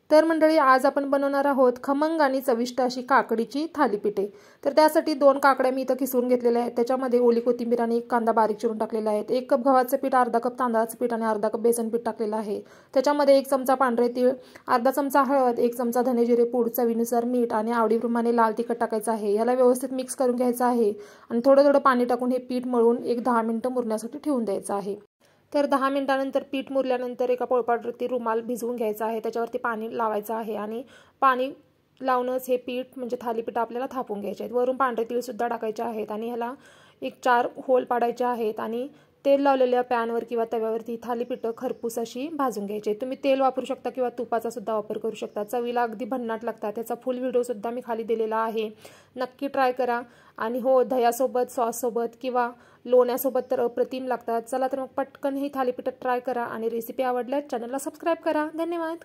तर मंडळी आज आपण बनवणार आहोत खमंग आणि चविष्ट अशी काकडीची थालीपीठे। तर त्यासाठी 2 काकड्या मी इथं किसून घेतलेल्या आहेत। त्याच्यामध्ये ओली कोथिंबीर आणि 1 कांदा बारीक चिरून टाकलेला आहे। 1 कप गव्हाचं पीठ, अर्धा कप तांदळाचं पीठ आणि अर्धा कप बेसन पीठ टाकलेलं आहे। त्याच्यामध्ये 1 चमचा पांढरे तीळ, अर्धा चमचा हळद, 1 चमचा धने जिरे पूड, चवीनुसार मीठ आणि आवडीप्रमाणे लाल तिखट टाकायचं आहे। याला व्यवस्थित मिक्स करून घ्यायचं आहे आणि थोडं थोडं पाणी टाकून हे पीठ मळून 10 मिनिटं मुरण्यासाठी ठेवून द्यायचं आहे। तर 10 मिनिटांनंतर पीठ मुरल्यानंतर एका पोळपाटवरती रुमाल भिजवून घ्यायचा आहे। त्याच्यावरती पाणी लावायचं आहे आणि पाणी लावूनच हे पीठ म्हणजे थालीपीठ आपल्याला थापून घ्यायचे आहेत। वरून पांढरे तीळ सुद्धा टाकायचे आहेत आणि ह्याला 4 होल पाडायचे आहेत आणि तेल लावलेल्या पॅनवर किंवा तव्यावरती थालीपीठं खरपूस अशी भाजून घ्यायची। तुम्ही तेल वापरू शकता किंवा तुपाचा सुद्धा वापर करू शकता। चवीला अगदी भन्नाट लागतात। त्याचा फुल व्हिडिओ सुद्धा मी खाली दिलेला आहे, नक्की ट्राय करा। आणि हो, दह्यासोबत, सॉससोबत किंवा लोण्यासोबत तर अप्रतिम लागतात। चला तर मग पटकन ही थालीपीठ ट्राय करा आणि रेसिपी आवडल्यास चॅनलला सबस्क्राइब करा। धन्यवाद।